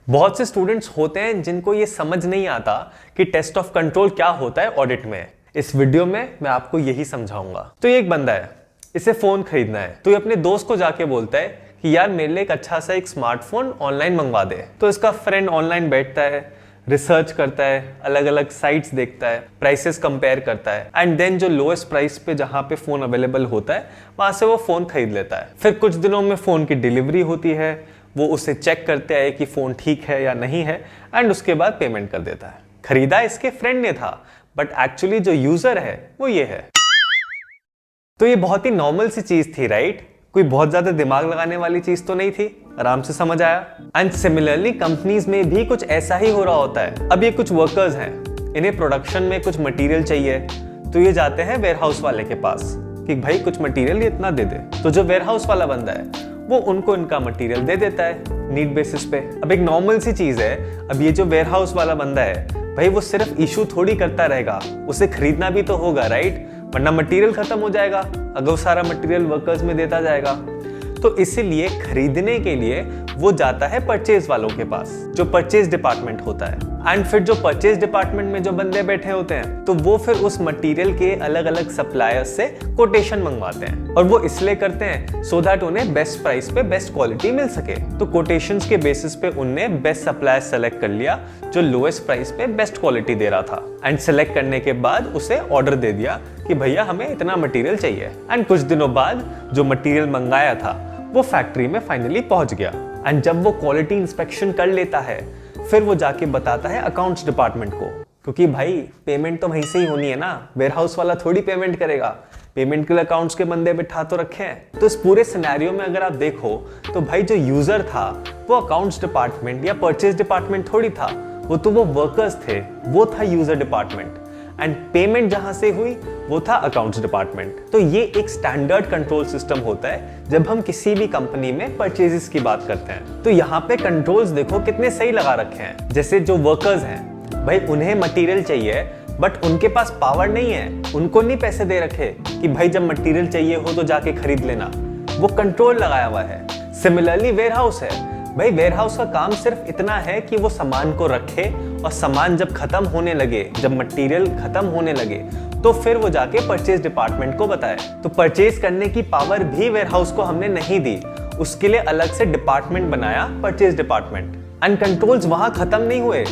बहुत से स्टूडेंट्स होते हैं जिनको ये समझ नहीं आता कि टेस्ट ऑफ कंट्रोल क्या होता है ऑडिट में। इस वीडियो में मैं आपको यही समझाऊंगा। तो ये एक बंदा है, इसे फोन खरीदना है, तो ये अपने दोस्त को जाके बोलता है कि यार मेरे लिए एक अच्छा सा एक स्मार्टफोन ऑनलाइन मंगवा दे। तो इसका फ्रेंड ऑनलाइन बैठता है, रिसर्च करता है, अलग अलग साइट्स देखता है, प्राइसेस कंपेयर करता है एंड देन जो लोएस्ट प्राइस पे जहाँ पे फोन अवेलेबल होता है वहां से वो फोन खरीद लेता है। फिर कुछ दिनों में फोन की डिलीवरी होती है, वो उसे चेक करते हैं कि फोन ठीक है या नहीं है एंड उसके बाद पेमेंट कर देता है। खरीदा इसके फ्रेंड ने था बट एक्चुअली जो यूजर है वो ये है। तो ये बहुत ही नॉर्मल सी चीज थी, राइट? कोई बहुत ज्यादा दिमाग लगाने वाली चीज तो नहीं थी, आराम से समझ आया। एंड सिमिलरली कंपनीज में भी कुछ ऐसा ही हो रहा होता है। अब ये कुछ वर्कर्स हैं, इन्हें प्रोडक्शन में कुछ मटेरियल चाहिए, तो ये जाते हैं वेयरहाउस वाले के पास कि भाई कुछ मटेरियल ये इतना दे दे। तो जो वेयरहाउस वाला बंदा है वो उनको इनका मटेरियल दे देता है नीड बेसिस पे। अब एक नॉर्मल सी चीज है, अब ये जो वेयरहाउस वाला बंदा है भाई वो सिर्फ इशू थोड़ी करता रहेगा, उसे खरीदना भी तो होगा, राइट? वरना मटेरियल खत्म हो जाएगा अगर वो सारा मटेरियल वर्कर्स में देता जाएगा। तो इसीलिए खरीदने के लिए वो जाता है परचेज वालों के पास, जो परचेज डिपार्टमेंट होता है। एंड फिर जो परचेज डिपार्टमेंट में जो बंदे बैठे होते हैं तो वो फिर उस मटेरियल के अलग अलग सप्लायर्स से कोटेशन मंगवाते हैं, और वो इसलिए करते हैं सो दैट उन्हें बेस्ट प्राइस पे बेस्ट क्वालिटी मिल सके। तो कोटेशंस के बेसिस पे उनने बेस्ट सप्लायर सेलेक्ट कर लिया जो लोएस्ट प्राइस पे बेस्ट क्वालिटी दे रहा था। एंड सेलेक्ट करने के बाद उसे ऑर्डर दे दिया कि भैया हमें इतना मटेरियल चाहिए। एंड कुछ दिनों बाद जो मटेरियल मंगाया था वो फैक्ट्री में फाइनली पहुंच गया। एंड जब वो क्वालिटी इंस्पेक्शन कर लेता है फिर वो जाके बताता है अकाउंट्स डिपार्टमेंट को, क्योंकि भाई पेमेंट तो वहीं से ही होनी है ना, वेयरहाउस वाला थोड़ी पेमेंट करेगा, पेमेंट के लिए अकाउंट्स के बंदे बिठा तो रखे हैं। तो इस पूरे सिनेरियो में अगर आप देखो तो भाई जो यूजर था वो अकाउंट्स डिपार्टमेंट या परचेज डिपार्टमेंट थोड़ी था, वो तो वो वर्कर्स थे, वो था यूजर डिपार्टमेंट। एंड पेमेंट जहां से हुई वो था अकाउंट्स डिपार्टमेंट। तो ये एक स्टैंडर्ड कंट्रोल सिस्टम होता है जब हम किसी भी कंपनी में परचेजेस की बात करते हैं। तो यहाँ पे कंट्रोल्स देखो कितने सही लगा रखे हैं। जैसे जो वर्कर्स हैं भाई उन्हें मटेरियल चाहिए बट उनके पास पावर नहीं है, उनको नहीं पैसे दे रखे कि भाई जब मटेरियल चाहिए हो तो जाके खरीद लेना, वो कंट्रोल लगाया हुआ है। सिमिलरली वेयरहाउस है भाई, वेयरहाउस का काम सिर्फ इतना है कि वो सामान को रखे और सामान जब खत्म होने लगे, जब मटेरियल खत्म होने लगे तो फिर वो जाके परचेज डिपार्टमेंट को बताए। तो परचेज करने की पावर भी वेयरहाउस को हमने नहीं दी, उसके लिए अलग से डिपार्टमेंट बनाया, परचेज डिपार्टमेंट। एंड कंट्रोल्स वहां खत्म नहीं हुए,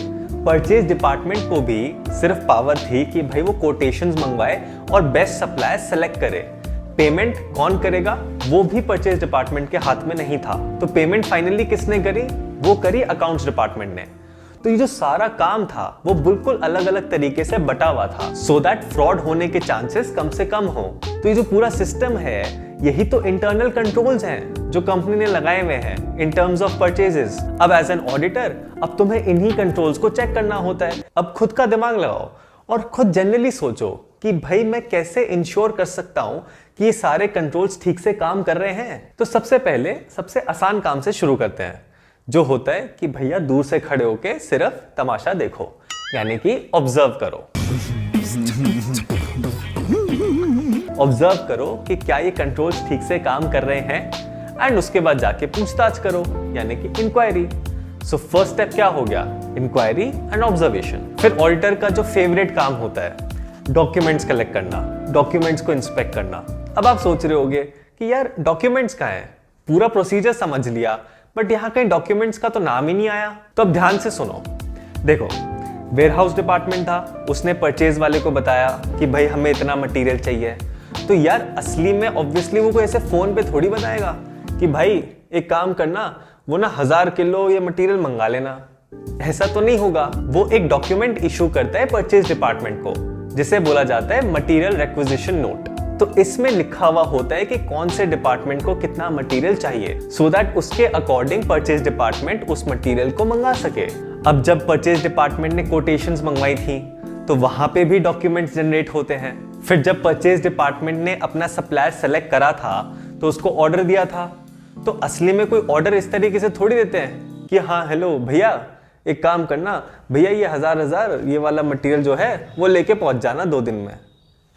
परचेज डिपार्टमेंट को भी सिर्फ पावर थी कि भाई वो कोटेशंस मंगवाए और बेस्ट सप्लायर सेलेक्ट करे। पेमेंट कौन करेगा वो भी परचेज डिपार्टमेंट के हाथ में नहीं था। तो पेमेंट फाइनली किसने करी? वो करी अकाउंट्स डिपार्टमेंट ने। तो ये जो सारा काम था वो बिल्कुल अलग अलग तरीके से बटा हुआ था सो दैट फ्रॉड होने के चांसेस कम से कम हो। तो ये जो पूरा सिस्टम है यही तो इंटरनल कंट्रोल्स हैं जो कंपनी ने लगाए हुए हैं इन टर्म्स ऑफ परचेजेस। अब एज एन ऑडिटर अब तुम्हें इन्हीं कंट्रोल्स को चेक करना होता है। अब खुद का दिमाग लगाओ और खुद जनरली सोचो कि भाई मैं कैसे इंश्योर कर सकता हूं कि ये सारे कंट्रोल्स ठीक से काम कर रहे हैं। तो सबसे पहले सबसे आसान काम से शुरू करते हैं, जो होता है कि भैया दूर से खड़े होके सिर्फ तमाशा देखो, यानी कि ऑब्जर्व करो। ऑब्जर्व करो कि क्या ये कंट्रोल्स ठीक से काम कर रहे हैं एंड उसके बाद जाके पूछताछ करो, यानी कि इंक्वायरी। सो फर्स्ट स्टेप क्या हो गया? Inquiry and observation. फिर ऑडिटर का जो फेवरेट काम होता है डॉक्यूमेंट्स कलेक्ट करना, डॉक्यूमेंट्स को इंस्पेक्ट करना। अब आप सोच रहे होगे कि यार डॉक्यूमेंट्स कहाँ हैं? पूरा प्रोसीजर समझ लिया बट यहाँ कहीं डॉक्यूमेंट्स का तो नाम ही नहीं आया। तो अब ध्यान से सुनो, देखो वेयरहाउस डिपार्टमेंट था, उसने परचेज वाले को बताया कि भाई हमें इतना मटेरियल चाहिए। तो यार असली में ऑब्वियसली वो कोई ऐसे फोन पे थोड़ी बताएगा कि भाई एक काम करना, वो ना 1000 किलो ये मटेरियल मंगा लेना, ऐसा तो नहीं होगा। वो एक डॉक्यूमेंट इशू करता है परचेज डिपार्टमेंट को, जिसे बोला जाता है मटेरियल रिक्विजिशन नोट। तो इसमें लिखा हुआ होता है कि कौन से डिपार्टमेंट को कितना मटेरियल चाहिए सो दैट उसके अकॉर्डिंग परचेज डिपार्टमेंट उस मटेरियल को मंगा सके। अब जब परचेज डिपार्टमेंट ने कोटेशंस मंगवाई थी तो वहां पे भी डॉक्यूमेंट्स जनरेट होते हैं। फिर जब परचेज डिपार्टमेंट ने अपना सप्लायर सेलेक्ट करा था तो उसको ऑर्डर दिया था। तो असली में कोई ऑर्डर इस तरीके से थोड़ी देते हैं कि हाँ हेलो भैया एक काम करना, भैया ये हजार ये वाला मटेरियल जो है वो लेके पहुंच जाना 2 दिन में।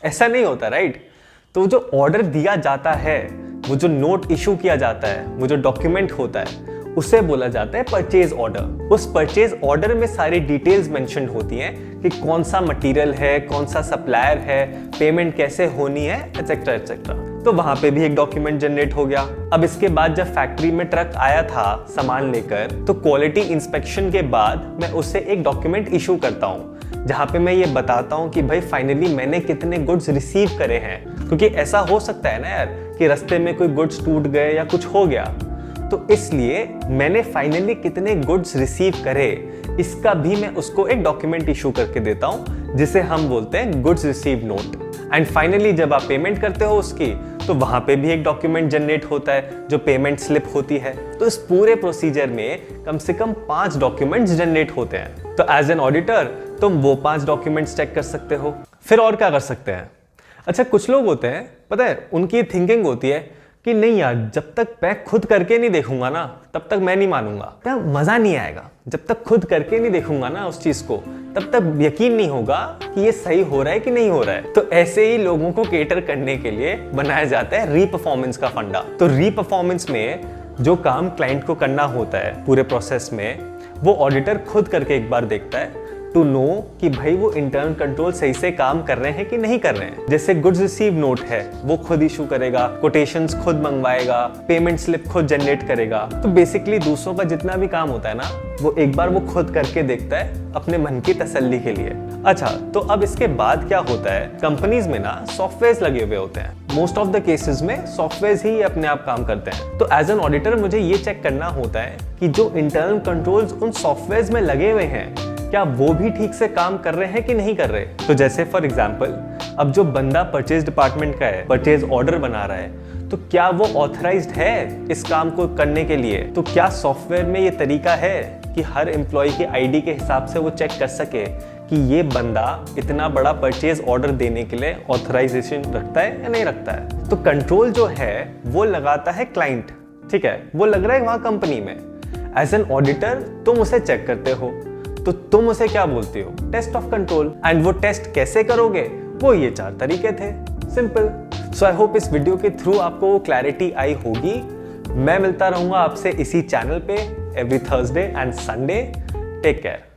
ऐसा नहीं होता, राइट? तो जो ऑर्डर दिया जाता है, वो जो नोट इशू किया जाता है, वो जो डॉक्यूमेंट होता है, उसे बोला जाता है परचेज ऑर्डर। उस परचेज ऑर्डर में सारी डिटेल्स मेंशन होती हैं कि कौन सा मटेरियल है, कौन सा सप्लायर है, पेमेंट कैसे होनी है, एटसेट्रा एटसेट्रा। तो वहां पे भी एक डॉक्यूमेंट जनरेट हो गया। अब इसके बाद जब फैक्ट्री में ट्रक आया था सामान लेकर, तो क्वालिटी इंस्पेक्शन के बाद मैं उससे एक डॉक्यूमेंट इशू करता हूँ जहाँ पे मैं ये बताता हूँ कि भाई फाइनली मैंने कितने गुड्स रिसीव करे हैं। क्योंकि ऐसा हो सकता है ना यार कि रास्ते में कोई गुड्स टूट गए या कुछ हो गया, तो इसलिए मैंने फाइनली कितने गुड्स रिसीव करे इसका भी मैं उसको एक डॉक्यूमेंट इशू करके देता हूँ, जिसे हम बोलते हैं goods receive note. And finally जब आप पेमेंट करते हो उसकी, तो वहां पे भी एक डॉक्यूमेंट जनरेट होता है जो पेमेंट स्लिप होती है। तो इस पूरे प्रोसीजर में कम से कम 5 डॉक्यूमेंट्स जनरेट होते हैं। तो एज एन ऑडिटर तुम वो 5 डॉक्यूमेंट्स चेक कर सकते हो। फिर और क्या कर सकते हैं? अच्छा, कुछ लोग होते हैं, पता है, उनकी थिंकिंग होती है कि नहीं यार, जब तक मैं खुद करके नहीं देखूंगा ना तब तक मैं नहीं मानूंगा, क्या मजा नहीं आएगा। जब तक खुद करके नहीं देखूंगा ना उस चीज को, तब तक यकीन नहीं होगा कि ये सही हो रहा है कि नहीं हो रहा है। तो ऐसे ही लोगों को केटर करने के लिए बनाया जाता है री-परफॉर्मेंस का फंडा। तो री-परफॉर्मेंस में जो काम क्लाइंट को करना होता है पूरे प्रोसेस में, वो ऑडिटर खुद करके एक बार देखता है टू नो कि भाई वो इंटरनल कंट्रोल सही से काम कर रहे हैं कि नहीं कर रहे हैं। जैसे गुड्स रिसीव नोट है वो खुद इशू करेगा, कोटेशंस खुद मंगवाएगा, पेमेंट स्लिप खुद जनरेट करेगा। तो बेसिकली दूसरों का जितना भी काम होता है ना, वो एक बार वो खुद करके देखता है अपने मन की तसल्ली के लिए। अच्छा, तो अब इसके बाद क्या होता है, कंपनीज में ना सॉफ्टवेयर लगे हुए होते हैं। मोस्ट ऑफ द केसेस में सॉफ्टवेयर ही अपने आप काम करते हैं। तो एज एन ऑडिटर मुझे ये चेक करना होता है कि जो इंटरनल कंट्रोल्स उन सॉफ्टवेयर में लगे हुए हैं, क्या वो भी ठीक से काम कर रहे हैं कि नहीं कर रहे। तो जैसे फॉर एग्जांपल, अब जो बंदा परचेज डिपार्टमेंट का है, परचेज ऑर्डर बना रहा है, तो क्या वो ऑथराइज्ड है इस काम को करने के लिए। तो क्या सॉफ्टवेयर में ये तरीका है कि हर एम्प्लॉय की आईडी के हिसाब से वो चेक कर सके कि ये बंदा इतना बड़ा परचेज ऑर्डर देने के लिए ऑथराइजेशन रखता है या नहीं रखता है। तो कंट्रोल जो है वो लगाता है क्लाइंट, ठीक है, वो लग रहा है वहां कंपनी में। एज एन ऑडिटर तुम उसे चेक करते हो, तो तुम उसे क्या बोलते हो, टेस्ट ऑफ कंट्रोल। एंड वो टेस्ट कैसे करोगे, वो ये 4 तरीके थे, सिंपल। सो आई होप इस वीडियो के थ्रू आपको क्लैरिटी आई होगी। मैं मिलता रहूंगा आपसे इसी चैनल पे every Thursday and Sunday. Take care.